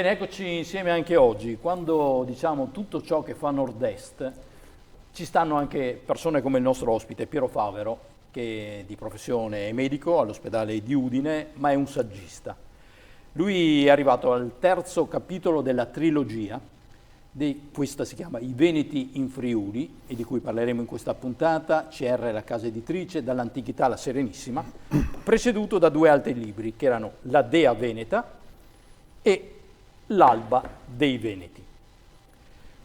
Bene, eccoci insieme anche oggi. Quando diciamo tutto ciò che fa nord-est, ci stanno anche persone come il nostro ospite Piero Favero, che di professione è medico all'ospedale di Udine, ma è un saggista. Lui è arrivato al terzo capitolo della trilogia, questa si chiama I Veneti in Friuli, e di cui parleremo in questa puntata, CR la casa editrice, dall'antichità alla Serenissima, preceduto da due altri libri, che erano La Dea Veneta e L'Alba dei Veneti.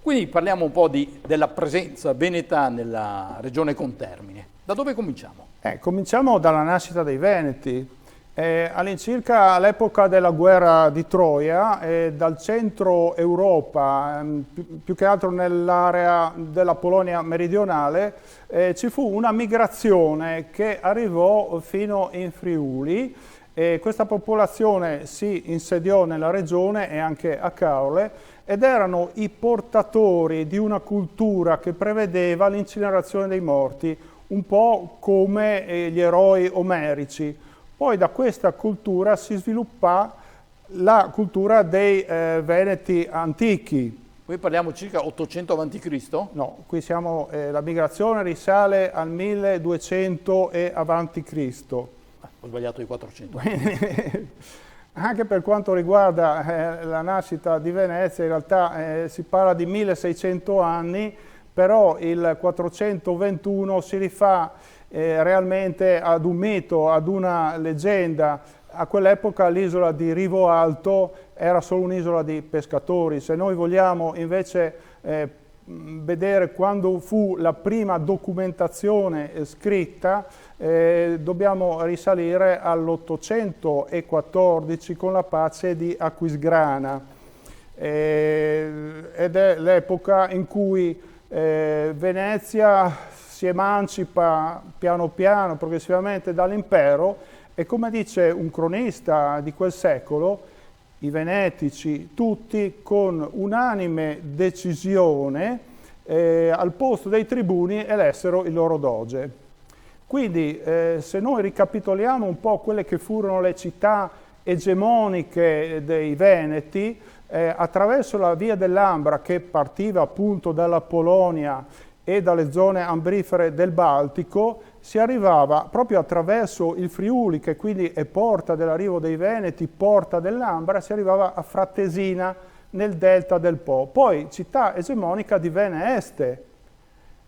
Quindi parliamo un po' della presenza veneta nella regione contermine. Da dove cominciamo? Cominciamo dalla nascita dei Veneti. All'incirca all'epoca della guerra di Troia, dal centro Europa, più che altro nell'area della Polonia meridionale, ci fu una migrazione che arrivò fino in Friuli. Questa popolazione si insediò nella regione e anche a Caorle ed erano i portatori di una cultura che prevedeva l'incinerazione dei morti, un po' come gli eroi omerici. Poi da questa cultura si sviluppa la cultura dei Veneti antichi. Qui parliamo circa 800 a.C.? No, qui siamo, la migrazione risale al 1200 e avanti Cristo. Ho sbagliato i 400. Anche per quanto riguarda la nascita di Venezia, in realtà si parla di 1600 anni, però il 421 si rifà realmente ad un mito, ad una leggenda. A quell'epoca l'isola di Rivo Alto era solo un'isola di pescatori. Se noi vogliamo invece vedere quando fu la prima documentazione scritta, dobbiamo risalire all'814 con la pace di Aquisgrana, ed è l'epoca in cui Venezia si emancipa piano piano, progressivamente dall'impero, e come dice un cronista di quel secolo, i venetici tutti con unanime decisione al posto dei tribuni elessero il loro doge. Quindi se noi ricapitoliamo un po' quelle che furono le città egemoniche dei Veneti, attraverso la via dell'Ambra, che partiva appunto dalla Polonia e dalle zone ambrifere del Baltico, si arrivava proprio attraverso il Friuli, che quindi è porta dell'arrivo dei Veneti, porta dell'Ambra, si arrivava a Frattesina nel delta del Po. Poi città egemonica divenne Este,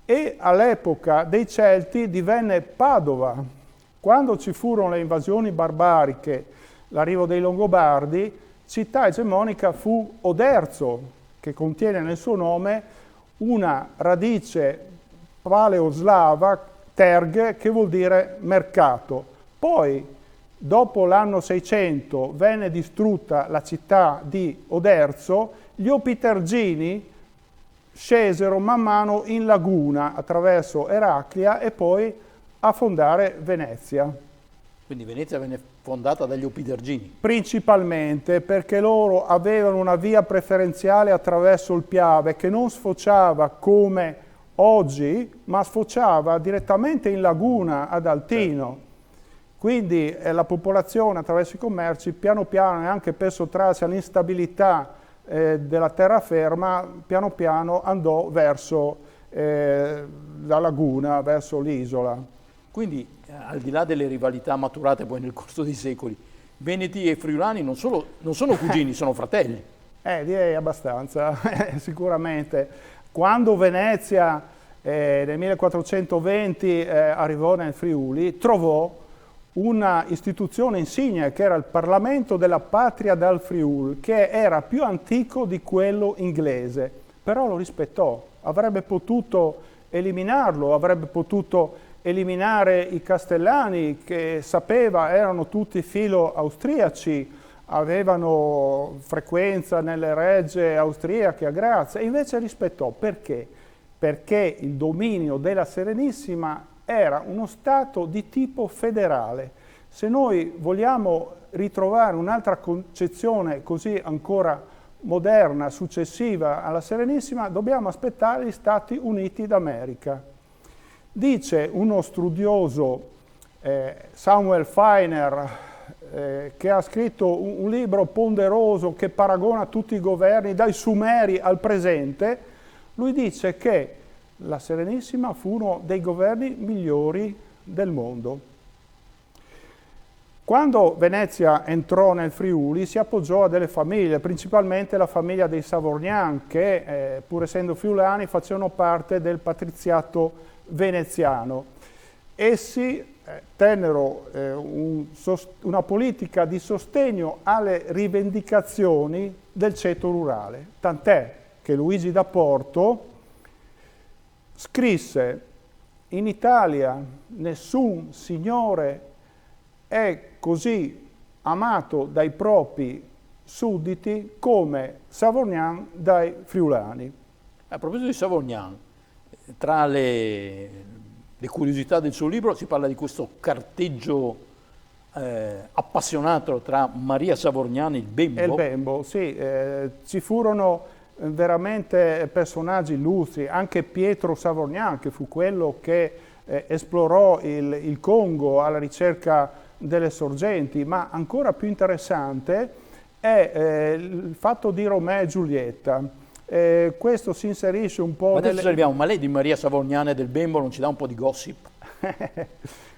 e all'epoca dei Celti divenne Padova. Quando ci furono le invasioni barbariche, l'arrivo dei Longobardi, città egemonica fu Oderzo, che contiene nel suo nome una radice paleoslava, terg, che vuol dire mercato. Poi, dopo l'anno 600, venne distrutta la città di Oderzo, gli Opitergini scesero man mano in laguna attraverso Eraclia e poi a fondare Venezia. Quindi Venezia venne fondata dagli Opitergini? Principalmente perché loro avevano una via preferenziale attraverso il Piave che non sfociava come oggi, ma sfociava direttamente in laguna ad Altino. Certo. Quindi la popolazione attraverso i commerci piano piano, e anche per sottrarsi all'instabilità della terraferma, piano piano andò verso la laguna, verso l'isola. Quindi, al di là delle rivalità maturate poi nel corso dei secoli, Veneti e Friulani non sono cugini, sono fratelli. Direi abbastanza, sicuramente. Quando Venezia nel 1420 arrivò nel Friuli, trovò una istituzione insigne che era il Parlamento della Patria dal Friuli, che era più antico di quello inglese, però lo rispettò. Avrebbe potuto eliminarlo, avrebbe potuto eliminare i castellani, che sapeva erano tutti filo austriaci, avevano frequenza nelle regge austriache a Grazia, e invece rispettò. Perché? Perché il dominio della Serenissima era uno Stato di tipo federale. Se noi vogliamo ritrovare un'altra concezione così ancora moderna, successiva alla Serenissima, dobbiamo aspettare gli Stati Uniti d'America. Dice uno studioso, Samuel Feiner, che ha scritto un libro ponderoso che paragona tutti i governi, dai Sumeri al presente, lui dice che la Serenissima fu uno dei governi migliori del mondo. Quando Venezia entrò nel Friuli si appoggiò a delle famiglie, principalmente la famiglia dei Savorgnan, che pur essendo friulani facevano parte del patriziato veneziano. Essi tennero una politica di sostegno alle rivendicazioni del ceto rurale, tant'è che Luigi da Porto scrisse: in Italia nessun signore è così amato dai propri sudditi come Savorgnan dai friulani. A proposito di Savorgnan, tra le curiosità del suo libro si parla di questo carteggio appassionato tra Maria Savorgnan e il Bembo. E il Bembo, sì, ci furono veramente personaggi illustri, anche Pietro Savorgnan, che fu quello che esplorò il Congo alla ricerca delle sorgenti, ma ancora più interessante è il fatto di Romeo e Giulietta. Questo si inserisce un po' Adesso arriviamo, ma lei di Maria Savorgnan e del Bembo non ci dà un po' di gossip?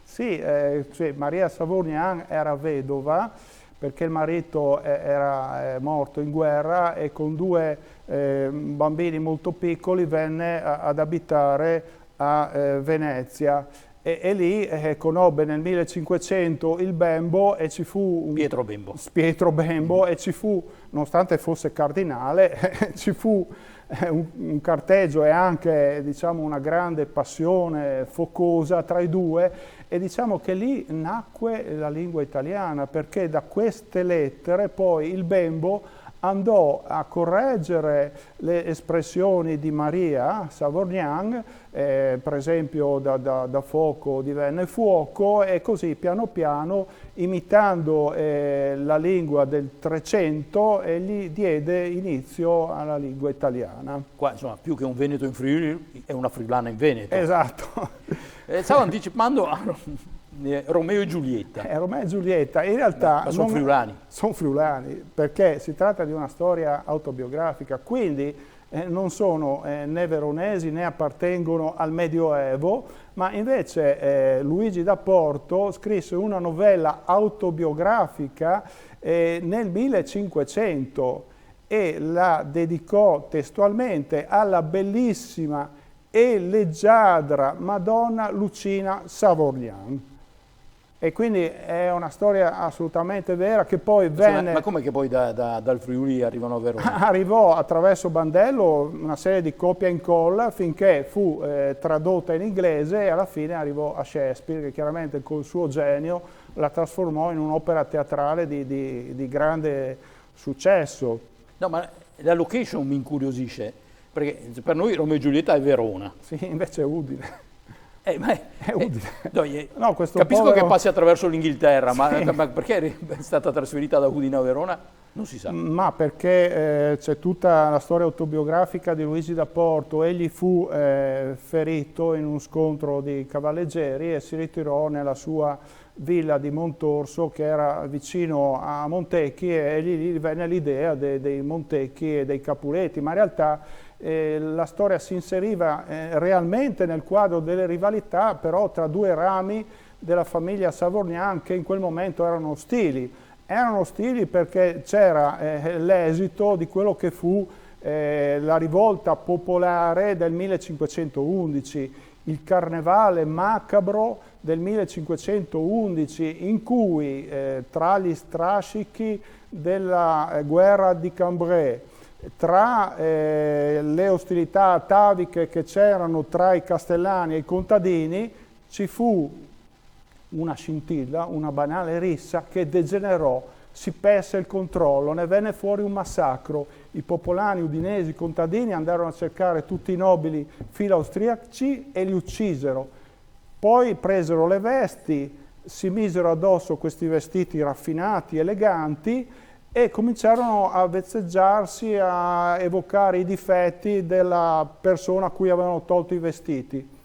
Sì, cioè Maria Savorgnan era vedova perché il marito era morto in guerra e con due bambini molto piccoli venne ad abitare a Venezia. E lì conobbe nel 1500 il Bembo e ci fu Pietro Bembo. Pietro Bembo e ci fu, nonostante fosse cardinale, ci fu un carteggio e anche diciamo una grande passione focosa tra i due, e diciamo che lì nacque la lingua italiana, perché da queste lettere poi il Bembo andò a correggere le espressioni di Maria Savorgnan, per esempio da fuoco divenne fuoco, e così piano piano, imitando la lingua del Trecento, gli diede inizio alla lingua italiana. Qua insomma più che un veneto in Friuli è una friulana in Veneto. Esatto. Stavo anticipando Romeo e Giulietta. Romeo e Giulietta in realtà sono friulani. Sono friulani, perché si tratta di una storia autobiografica, quindi non sono né veronesi né appartengono al Medioevo, ma invece Luigi da Porto scrisse una novella autobiografica nel 1500 e la dedicò testualmente alla bellissima e leggiadra Madonna Lucina Savorgnan. E quindi è una storia assolutamente vera che poi venne... Ma come che poi dal Friuli arrivano a Verona? Arrivò attraverso Bandello una serie di copia e incolla finché fu tradotta in inglese e alla fine arrivò a Shakespeare, che chiaramente col suo genio la trasformò in un'opera teatrale di grande successo. No, ma la location mi incuriosisce, perché per noi Romeo e Giulietta è Verona. Sì, invece è Udine. È Udine. No, capisco che passi attraverso l'Inghilterra, sì. ma perché è stata trasferita da Udine a Verona? Non si sa. Ma perché c'è tutta la storia autobiografica di Luigi da Porto. Egli fu ferito in uno scontro di cavalleggeri e si ritirò nella sua villa di Montorso, che era vicino a Montecchi, e gli venne l'idea dei Montecchi e dei Capuleti, ma in realtà la storia si inseriva realmente nel quadro delle rivalità, però tra due rami della famiglia Savorgnan che in quel momento erano ostili. Erano ostili perché c'era l'esito di quello che fu la rivolta popolare del 1511, il carnevale macabro del 1511, in cui tra gli strascichi della guerra di Cambrai, tra le ostilità ataviche che c'erano tra i castellani e i contadini, ci fu una scintilla, una banale rissa che degenerò, si perse il controllo, ne venne fuori un massacro. I popolani udinesi, i contadini andarono a cercare tutti i nobili filo-austriaci e li uccisero. Poi presero le vesti, si misero addosso questi vestiti raffinati, eleganti, e cominciarono a vezzeggiarsi, a evocare i difetti della persona a cui avevano tolto i vestiti.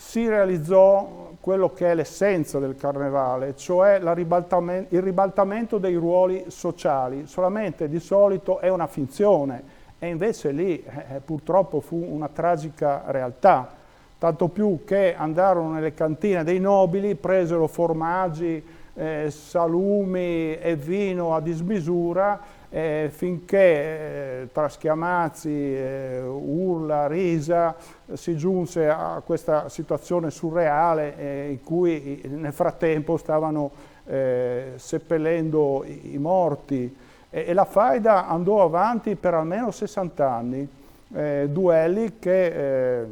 si realizzò quello che è l'essenza del carnevale, cioè il ribaltamento dei ruoli sociali. Solamente di solito è una finzione e invece lì purtroppo fu una tragica realtà, tanto più che andarono nelle cantine dei nobili, presero formaggi, salumi e vino a dismisura, finché tra schiamazzi, urla, risa, si giunse a questa situazione surreale in cui nel frattempo stavano seppellendo i morti e la faida andò avanti per almeno 60 anni, duelli che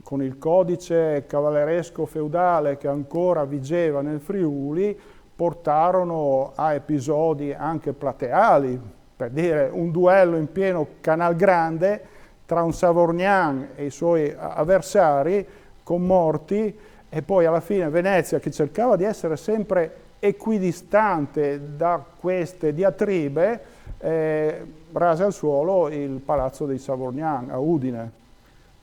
con il codice cavalleresco feudale che ancora vigeva nel Friuli portarono a episodi anche plateali, per dire un duello in pieno Canal Grande tra un Savorgnan e i suoi avversari con morti, e poi alla fine Venezia, che cercava di essere sempre equidistante da queste diatribe, rase al suolo il palazzo dei Savorgnan a Udine.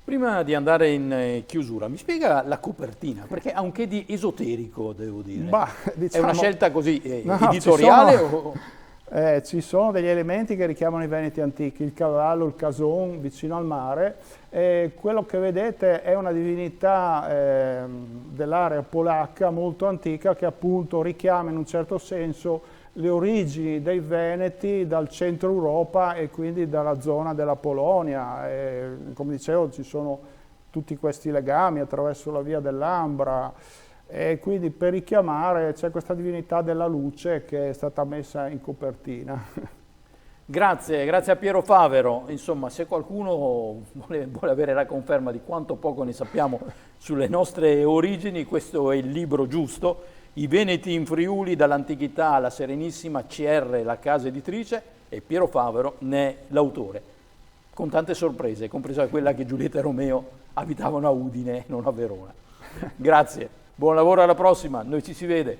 Prima di andare in chiusura, mi spiega la copertina, perché ha un che di esoterico, devo dire. Bah, diciamo, è una scelta così no, editoriale? Ci sono degli elementi che richiamano i Veneti antichi, il cavallo, il cason vicino al mare. Quello che vedete è una divinità dell'area polacca molto antica che appunto richiama in un certo senso le origini dei Veneti dal centro Europa e quindi dalla zona della Polonia. Come dicevo, ci sono tutti questi legami attraverso la via dell'Ambra e quindi per richiamare c'è questa divinità della luce che è stata messa in copertina. Grazie a Piero Favero. Insomma, se qualcuno vuole avere la conferma di quanto poco ne sappiamo sulle nostre origini, questo è il libro giusto. I Veneti in Friuli, dall'antichità alla Serenissima, CR, la casa editrice, e Piero Favero ne è l'autore, con tante sorprese, compresa quella che Giulietta e Romeo abitavano a Udine, non a Verona. Grazie, buon lavoro, alla prossima, noi ci si vede.